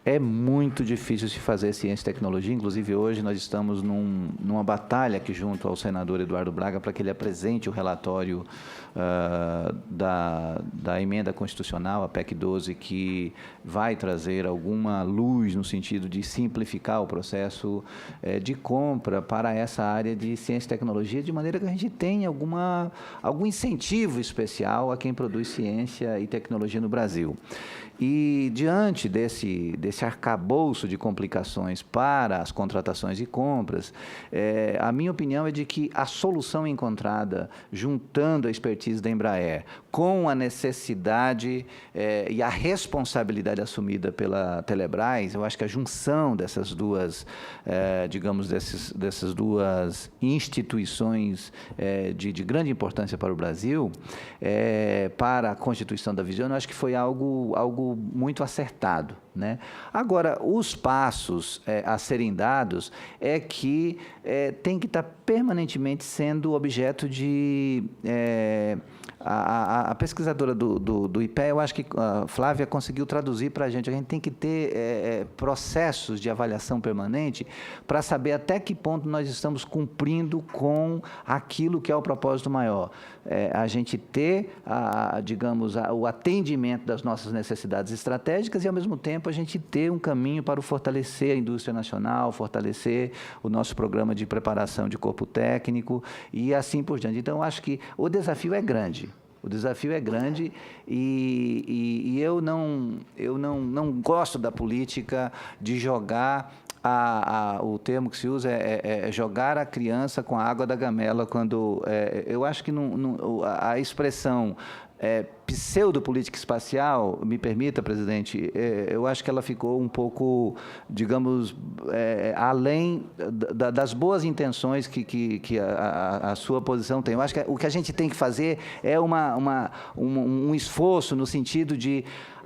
é muito difícil se fazer ciência e tecnologia. Inclusive, hoje nós estamos numa batalha aqui junto ao senador Eduardo Braga para que ele apresente o relatório da emenda constitucional, a PEC 12, que vai trazer alguma luz no sentido de simplificar o processo de compra para essa área de ciência e tecnologia, de maneira que a gente tenha algum incentivo especial a quem produz ciência e tecnologia no Brasil. E, diante desse arcabouço de complicações para as contratações e compras, a minha opinião é de que a solução encontrada, juntando a expertise da Embraer com a necessidade e a responsabilidade assumida pela Telebrás, eu acho que a junção dessas duas, dessas duas instituições de grande importância para o Brasil, para a constituição da Visiona, eu acho que foi algo muito acertado, né? Agora, os passos a serem dados é que tem que estar permanentemente sendo objeto de... A pesquisadora do IPE, eu acho que a Flávia conseguiu traduzir para a gente tem que ter processos de avaliação permanente para saber até que ponto nós estamos cumprindo com aquilo que é o propósito maior. A gente ter, o atendimento das nossas necessidades estratégicas e, ao mesmo tempo, a gente ter um caminho para fortalecer a indústria nacional, fortalecer o nosso programa de preparação de corpo técnico e assim por diante. Então, eu acho que o desafio é grande. O desafio é grande e eu não gosto da política de jogar... o termo que se usa é jogar a criança com a água da gamela, quando eu acho que a expressão pseudopolítica espacial, me permita, presidente, eu acho que ela ficou um pouco, digamos, além das boas intenções que a sua posição tem. Eu acho que o que a gente tem que fazer é um esforço no sentido de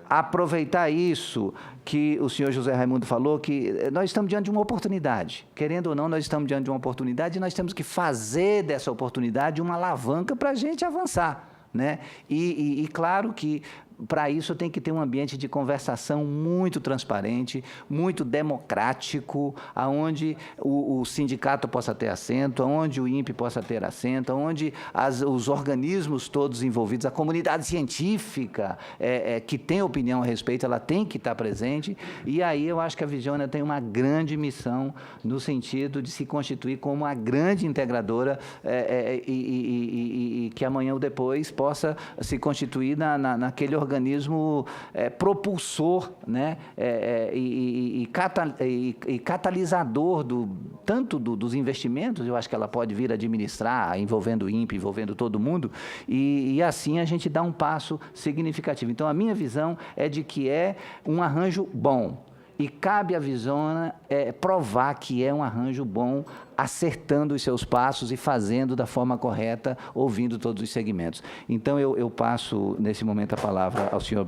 aproveitar isso que o senhor José Raimundo falou, que nós estamos diante de uma oportunidade. Querendo ou não, nós estamos diante de uma oportunidade e nós temos que fazer dessa oportunidade uma alavanca para a gente avançar, né? E claro que para isso tem que ter um ambiente de conversação muito transparente, muito democrático, onde o sindicato possa ter assento, onde o INPE possa ter assento, onde os organismos todos envolvidos, a comunidade científica que tem opinião a respeito, ela tem que estar presente. E aí eu acho que a Visiona tem uma grande missão no sentido de se constituir como uma grande integradora e que amanhã ou depois possa se constituir naquele organismo propulsor, né, e catalisador tanto dos investimentos, eu acho que ela pode vir administrar, envolvendo o INPE, envolvendo todo mundo, e assim a gente dá um passo significativo. Então, a minha visão é de que é um arranjo bom. E cabe à Visiona provar que é um arranjo bom, acertando os seus passos e fazendo da forma correta, ouvindo todos os segmentos. Então, eu passo, nesse momento, a palavra ao senhor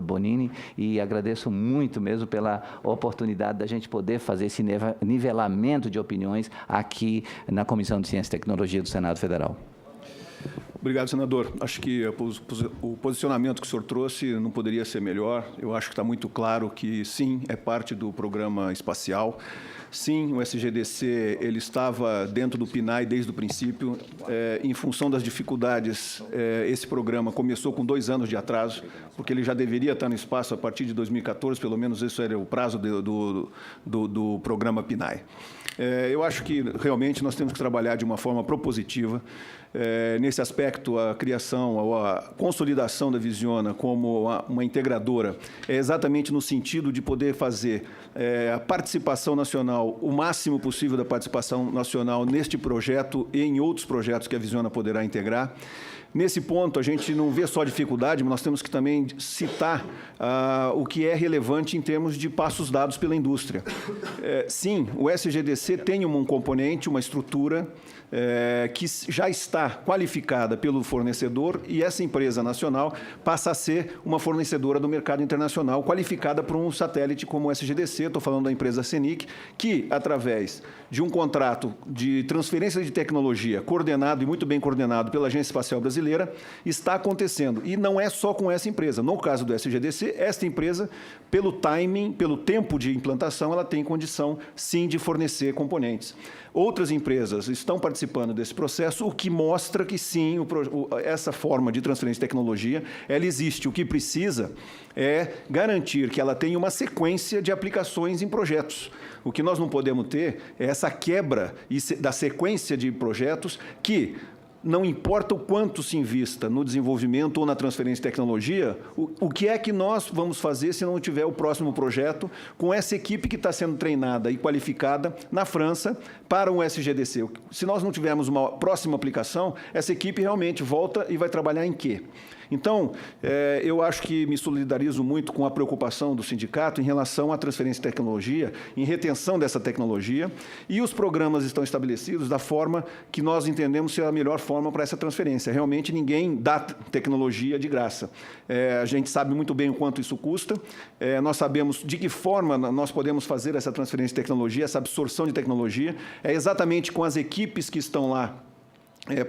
Bonini e agradeço muito mesmo pela oportunidade da gente poder fazer esse nivelamento de opiniões aqui na Comissão de Ciência e Tecnologia do Senado Federal. Obrigado, senador. Acho que o posicionamento que o senhor trouxe não poderia ser melhor. Eu acho que está muito claro que, sim, é parte do programa espacial. Sim, o SGDC ele estava dentro do PNAE desde o princípio. Em função das dificuldades, esse programa começou com 2 anos de atraso, porque ele já deveria estar no espaço a partir de 2014, pelo menos esse era o prazo do programa PNAE. Eu acho que, realmente, nós temos que trabalhar de uma forma propositiva. Nesse aspecto, a criação ou a consolidação da Visiona como uma integradora é exatamente no sentido de poder fazer a participação nacional, o máximo possível da participação nacional neste projeto e em outros projetos que a Visiona poderá integrar. Nesse ponto, a gente não vê só dificuldade, mas nós temos que também citar o que é relevante em termos de passos dados pela indústria. Sim, o SGDC tem um componente, uma estrutura que já está qualificada pelo fornecedor e essa empresa nacional passa a ser uma fornecedora do mercado internacional, qualificada por um satélite como o SGDC, estou falando da empresa CENIC, que, através de um contrato de transferência de tecnologia coordenado e muito bem coordenado pela Agência Espacial Brasileira, está acontecendo. E não é só com essa empresa. No caso do SGDC, esta empresa, pelo timing, pelo tempo de implantação, ela tem condição, sim, de fornecer componentes. Outras empresas estão participando desse processo, o que mostra que, sim, essa forma de transferência de tecnologia, ela existe. O que precisa é garantir que ela tenha uma sequência de aplicações em projetos. O que nós não podemos ter é essa quebra da sequência de projetos que, não importa o quanto se invista no desenvolvimento ou na transferência de tecnologia, o que é que nós vamos fazer se não tiver o próximo projeto com essa equipe que está sendo treinada e qualificada na França para um SGDC? Se nós não tivermos uma próxima aplicação, essa equipe realmente volta e vai trabalhar em quê? Então, eu acho que me solidarizo muito com a preocupação do sindicato em relação à transferência de tecnologia, em retenção dessa tecnologia, e os programas estão estabelecidos da forma que nós entendemos ser a melhor forma para essa transferência. Realmente, ninguém dá tecnologia de graça. A gente sabe muito bem o quanto isso custa, nós sabemos de que forma nós podemos fazer essa transferência de tecnologia, essa absorção de tecnologia, é exatamente com as equipes que estão lá,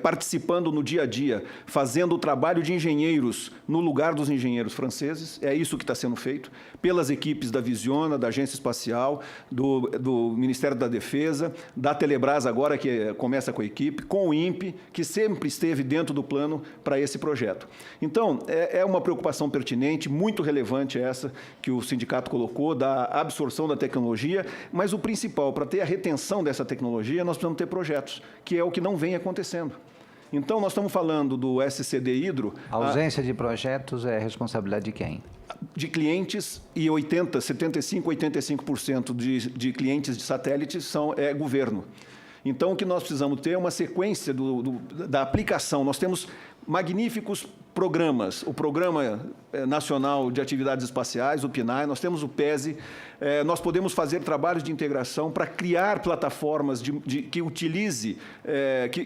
participando no dia a dia, fazendo o trabalho de engenheiros no lugar dos engenheiros franceses, é isso que está sendo feito, pelas equipes da Visiona, da Agência Espacial, do Ministério da Defesa, da Telebrás agora, que começa com a equipe, com o INPE, que sempre esteve dentro do plano para esse projeto. Então, é uma preocupação pertinente, muito relevante essa que o sindicato colocou, da absorção da tecnologia, mas o principal, para ter a retenção dessa tecnologia, nós precisamos ter projetos, que é o que não vem acontecendo. Então, nós estamos falando do SCD Hidro. A ausência de projetos é responsabilidade de quem? De clientes, e 85% de clientes de satélites é governo. Então, o que nós precisamos ter é uma sequência da aplicação. Nós temos magníficos programas, o Programa Nacional de Atividades Espaciais, o PNAE, nós temos o PESE, nós podemos fazer trabalhos de integração para criar plataformas que utilize,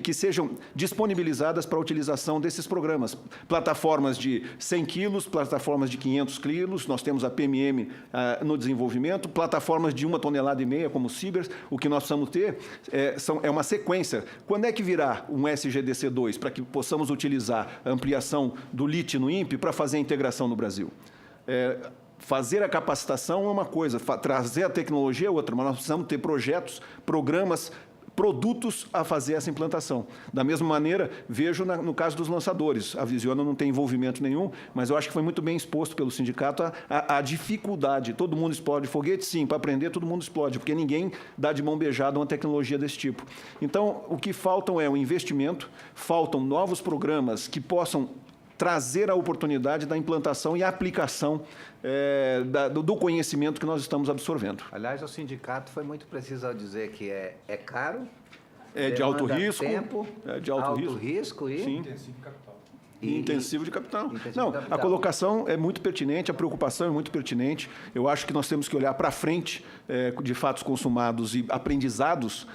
que sejam disponibilizadas para a utilização desses programas. Plataformas de 100 quilos, plataformas de 500 quilos, nós temos a PMM no desenvolvimento, plataformas de 1,5 toneladas, como o Cibers. O que nós precisamos ter é uma sequência. Quando é que virá um SGDC2 para que possamos utilizar a ampliação do LIT no INPE para fazer a integração no Brasil? Fazer a capacitação é uma coisa, trazer a tecnologia é outra, mas nós precisamos ter projetos, programas, produtos a fazer essa implantação. Da mesma maneira, vejo no caso dos lançadores. A Visiona não tem envolvimento nenhum, mas eu acho que foi muito bem exposto pelo sindicato a dificuldade. Todo mundo explode foguete? Sim, para aprender todo mundo explode, porque ninguém dá de mão beijada uma tecnologia desse tipo. Então, o que faltam é o investimento, faltam novos programas que possam trazer a oportunidade da implantação e aplicação do conhecimento que nós estamos absorvendo. Aliás, o sindicato foi muito preciso ao dizer que é caro, de alto risco, tempo, de alto risco e... Sim. Intensivo de capital. Intensivo de capital. A colocação é muito pertinente, a preocupação é muito pertinente. Eu acho que nós temos que olhar para frente de fatos consumados e aprendizados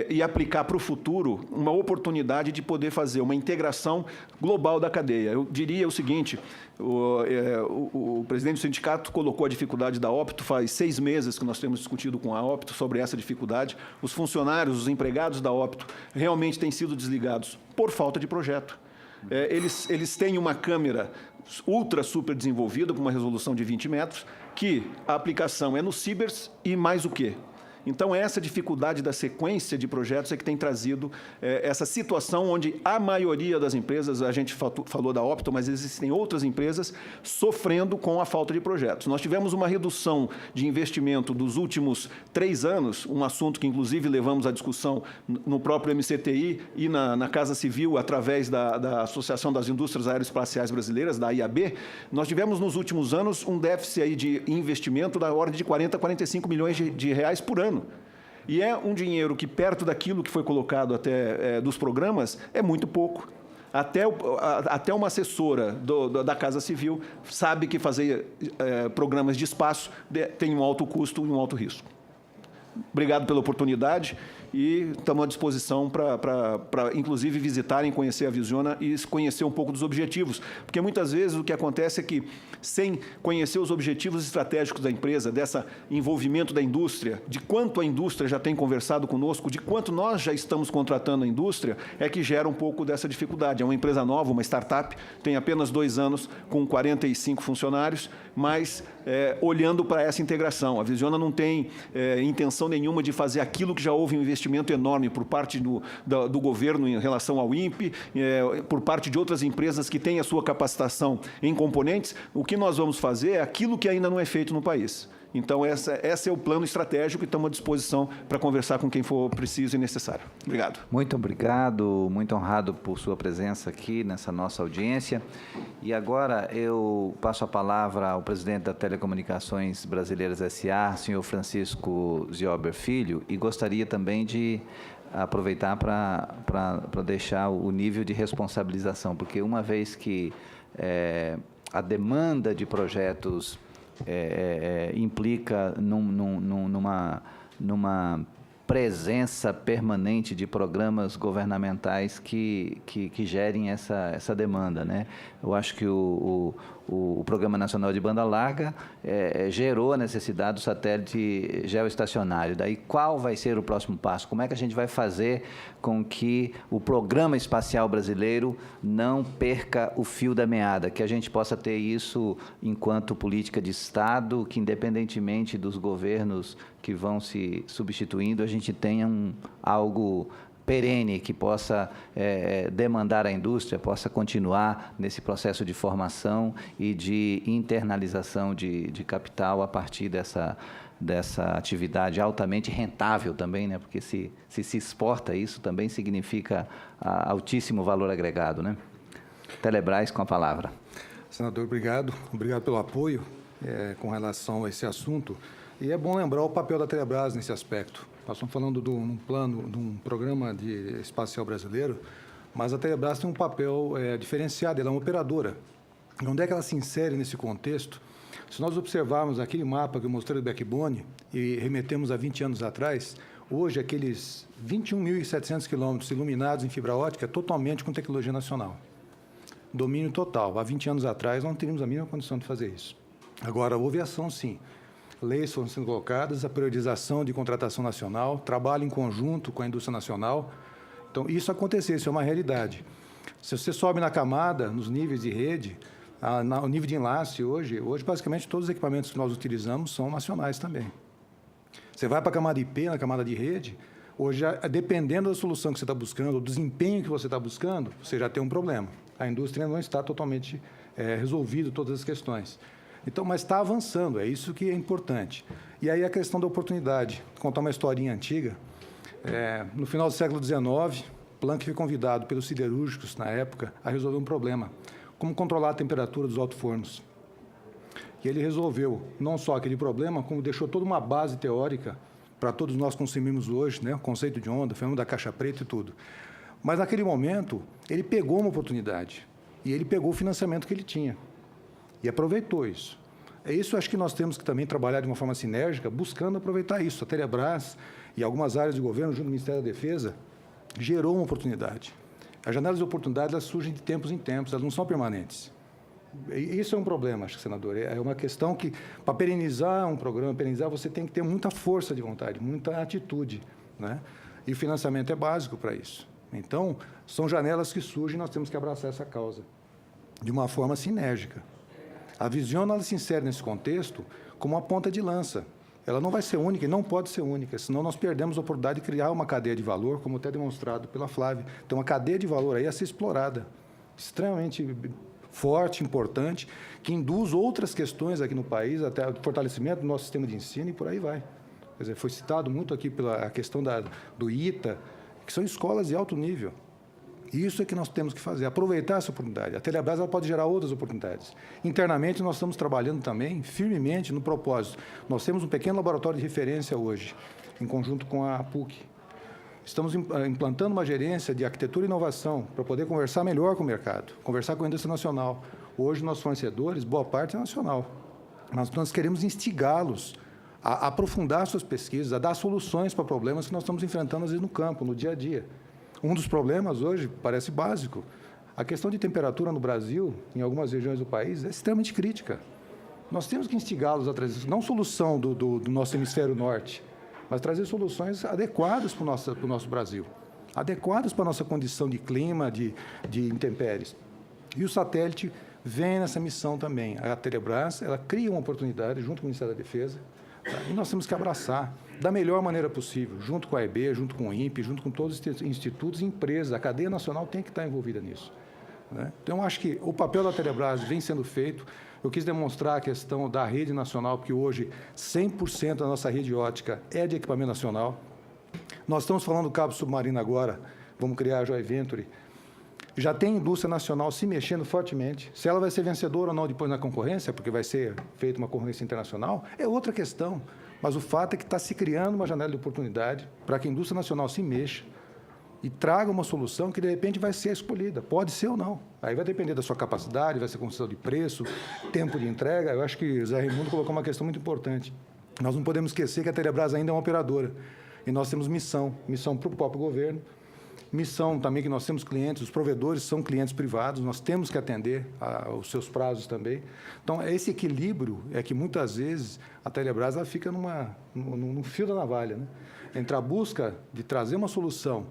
e aplicar para o futuro uma oportunidade de poder fazer uma integração global da cadeia. Eu diria o seguinte, o presidente do sindicato colocou a dificuldade da Opto, faz 6 meses que nós temos discutido com a Opto sobre essa dificuldade. Os funcionários, os empregados da Opto realmente têm sido desligados por falta de projeto. Eles têm uma câmera super desenvolvida, com uma resolução de 20 metros, que a aplicação é no Cibers e mais o quê? Então, essa dificuldade da sequência de projetos é que tem trazido essa situação onde a maioria das empresas, a gente falou da Opto, mas existem outras empresas sofrendo com a falta de projetos. Nós tivemos uma redução de investimento dos últimos 3 anos, um assunto que, inclusive, levamos à discussão no próprio MCTI e na Casa Civil, através da Associação das Indústrias Aeroespaciais Brasileiras, da IAB. Nós tivemos, nos últimos anos, um déficit aí de investimento da ordem de 40 a 45 milhões de reais por ano. E é um dinheiro que, perto daquilo que foi colocado até dos programas, é muito pouco. Até uma assessora da Casa Civil sabe que fazer programas de espaço tem um alto custo e um alto risco. Obrigado pela oportunidade e estamos à disposição para inclusive, visitarem, conhecer a Visiona e conhecer um pouco dos objetivos. Porque, muitas vezes, o que acontece é que, sem conhecer os objetivos estratégicos da empresa, desse envolvimento da indústria, de quanto a indústria já tem conversado conosco, de quanto nós já estamos contratando a indústria, é que gera um pouco dessa dificuldade. É uma empresa nova, uma startup, tem apenas 2 anos, com 45 funcionários, mas olhando para essa integração. A Visiona não tem intenção nenhuma de fazer aquilo que já houve um investimento enorme por parte do governo em relação ao INPE, por parte de outras empresas que têm a sua capacitação em componentes. O que nós vamos fazer é aquilo que ainda não é feito no país. Então, esse é o plano estratégico e estamos à disposição para conversar com quem for preciso e necessário. Obrigado. Muito obrigado, muito honrado por sua presença aqui nessa nossa audiência. E agora eu passo a palavra ao presidente da Telecomunicações Brasileiras S.A., senhor Francisco Ziober Filho, e gostaria também de aproveitar para deixar o nível de responsabilização, porque uma vez que a demanda de projetos implica numa presença permanente de programas governamentais que gerem essa demanda, né? Eu acho que o Programa Nacional de Banda Larga gerou a necessidade do satélite geoestacionário. Daí, qual vai ser o próximo passo? Como é que a gente vai fazer com que o Programa Espacial Brasileiro não perca o fio da meada, que a gente possa ter isso enquanto política de Estado, que, independentemente dos governos que vão se substituindo, a gente tenha algo perene que possa demandar a indústria, possa continuar nesse processo de formação e de internalização de capital a partir dessa atividade altamente rentável também, né? Porque se exporta isso, também significa altíssimo valor agregado, né? Telebrás, com a palavra. Senador, obrigado. Obrigado pelo apoio com relação a esse assunto. E é bom lembrar o papel da Telebrás nesse aspecto. Nós estamos falando de um plano, de um programa espacial brasileiro, mas a Telebrás tem um papel diferenciado, ela é uma operadora. Onde é que ela se insere nesse contexto? Se nós observarmos aquele mapa que eu mostrei do backbone e remetemos a 20 anos atrás, hoje aqueles 21.700 quilômetros iluminados em fibra ótica totalmente com tecnologia nacional. Domínio total. Há 20 anos atrás não teríamos a mínima condição de fazer isso. Agora, houve ação, sim. Leis foram sendo colocadas, a priorização de contratação nacional, trabalho em conjunto com a indústria nacional. Então, isso aconteceu, isso é uma realidade. Se você sobe na camada, nos níveis de rede, o nível de enlace hoje, basicamente, todos os equipamentos que nós utilizamos são nacionais também. Você vai para a camada IP, na camada de rede, hoje, dependendo da solução que você está buscando, do desempenho que você está buscando, você já tem um problema. A indústria não está totalmente resolvido todas as questões. Então, mas está avançando, é isso que é importante. E aí a questão da oportunidade. Vou contar uma historinha antiga. No final do século XIX, Planck foi convidado pelos siderúrgicos, na época, a resolver um problema. Como controlar a temperatura dos alto-fornos. E ele resolveu não só aquele problema, como deixou toda uma base teórica para todos nós consumirmos hoje, né? O conceito de onda, o fenômeno da caixa preta e tudo. Mas, naquele momento, ele pegou uma oportunidade. E ele pegou o financiamento que ele tinha. E aproveitou isso. É isso, acho que nós temos que também trabalhar de uma forma sinérgica, buscando aproveitar isso. A Telebrás e algumas áreas de governo, junto ao Ministério da Defesa, gerou uma oportunidade. As janelas de oportunidade, elas surgem de tempos em tempos, elas não são permanentes. E isso é um problema, acho que, senador. É uma questão que, para perenizar um programa, você tem que ter muita força de vontade, muita atitude, né? E o financiamento é básico para isso. Então, são janelas que surgem e nós temos que abraçar essa causa de uma forma sinérgica. A Visiona, ela se insere nesse contexto como uma ponta de lança. Ela não vai ser única e não pode ser única, senão nós perdemos a oportunidade de criar uma cadeia de valor, como até demonstrado pela Flávia. Tem uma cadeia de valor aí a ser explorada, extremamente forte, importante, que induz outras questões aqui no país, até o fortalecimento do nosso sistema de ensino e por aí vai. Quer dizer, foi citado muito aqui pela questão do ITA, que são escolas de alto nível. Isso é que nós temos que fazer, aproveitar essa oportunidade. A Telebrás ela pode gerar outras oportunidades. Internamente, nós estamos trabalhando também firmemente no propósito. Nós temos um pequeno laboratório de referência hoje, em conjunto com a PUC. Estamos implantando uma gerência de arquitetura e inovação para poder conversar melhor com o mercado, conversar com a indústria nacional. Hoje, nossos fornecedores, boa parte é nacional. Mas nós queremos instigá-los a aprofundar suas pesquisas, a dar soluções para problemas que nós estamos enfrentando, às vezes, no campo, no dia a dia. Um dos problemas hoje, parece básico, a questão de temperatura no Brasil, em algumas regiões do país, é extremamente crítica. Nós temos que instigá-los a trazer, não solução do nosso hemisfério norte, mas trazer soluções adequadas para o nosso Brasil, adequadas para a nossa condição de clima, de intempéries. E o satélite vem nessa missão também. A Telebrás, ela cria uma oportunidade junto com o Ministério da Defesa, tá? E nós temos que abraçar da melhor maneira possível, junto com a EB, junto com o INPE, junto com todos os institutos e empresas. A cadeia nacional tem que estar envolvida nisso, né? Então, acho que o papel da Telebrás vem sendo feito. Eu quis demonstrar a questão da rede nacional, porque hoje 100% da nossa rede ótica é de equipamento nacional. Nós estamos falando do cabo submarino agora, vamos criar a Joy Venture. Já tem indústria nacional se mexendo fortemente. Se ela vai ser vencedora ou não depois na concorrência, porque vai ser feita uma concorrência internacional, é outra questão. Mas o fato é que está se criando uma janela de oportunidade para que a indústria nacional se mexa e traga uma solução que, de repente, vai ser escolhida. Pode ser ou não. Aí vai depender da sua capacidade, vai ser condição de preço, tempo de entrega. Eu acho que o Zé Raimundo colocou uma questão muito importante. Nós não podemos esquecer que a Telebrás ainda é uma operadora. E nós temos missão para o próprio governo, missão também que nós temos clientes, os provedores são clientes privados, nós temos que atender aos seus prazos também. Então, esse equilíbrio é que, muitas vezes, a Telebrás ela fica no fio da navalha, né? Entre a busca de trazer uma solução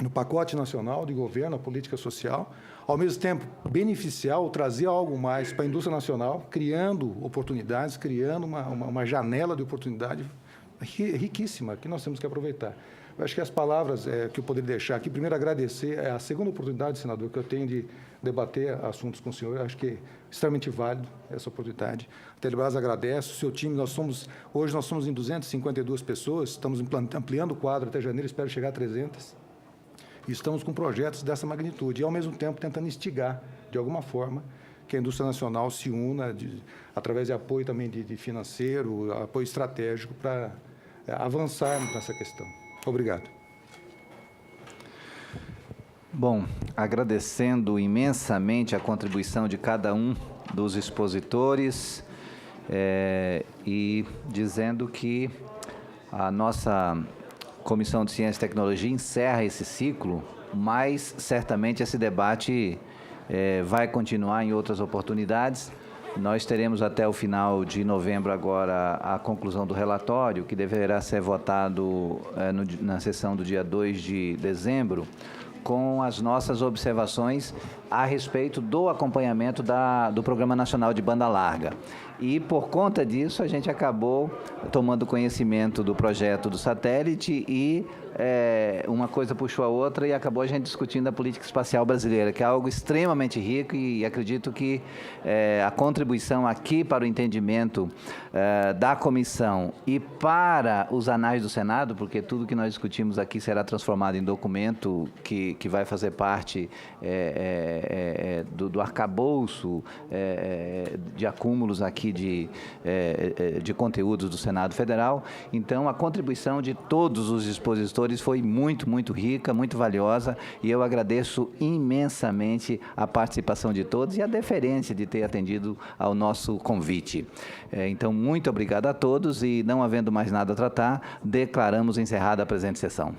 no pacote nacional de governo, a política social, ao mesmo tempo beneficiar ou trazer algo mais para a indústria nacional, criando oportunidades, criando uma janela de oportunidade riquíssima que nós temos que aproveitar. Eu acho que as palavras que eu poderia deixar aqui, primeiro agradecer, é a segunda oportunidade, senador, que eu tenho de debater assuntos com o senhor. Eu acho que é extremamente válido essa oportunidade. A Telebrás agradece, o seu time, hoje nós somos em 252 pessoas, estamos ampliando o quadro até janeiro, espero chegar a 300. E estamos com projetos dessa magnitude e, ao mesmo tempo, tentando instigar, de alguma forma, que a indústria nacional se una, através de apoio também de financeiro, apoio estratégico, para avançarmos nessa questão. Obrigado. Bom, agradecendo imensamente a contribuição de cada um dos expositores e dizendo que a nossa Comissão de Ciência e Tecnologia encerra esse ciclo, mas certamente esse debate vai continuar em outras oportunidades. Nós teremos até o final de novembro agora a conclusão do relatório, que deverá ser votado na sessão do dia 2 de dezembro, com as nossas observações a respeito do acompanhamento do Programa Nacional de Banda Larga. E, por conta disso, a gente acabou tomando conhecimento do projeto do satélite e uma coisa puxou a outra e acabou a gente discutindo a política espacial brasileira, que é algo extremamente rico e acredito que a contribuição aqui para o entendimento da comissão e para os anais do Senado, porque tudo que nós discutimos aqui será transformado em documento que vai fazer parte do arcabouço de acúmulos aqui de conteúdos do Senado Federal. Então, a contribuição de todos os expositores foi muito, muito rica, muito valiosa, e eu agradeço imensamente a participação de todos e a deferência de ter atendido ao nosso convite. Então, muito obrigado a todos e, não havendo mais nada a tratar, declaramos encerrada a presente sessão.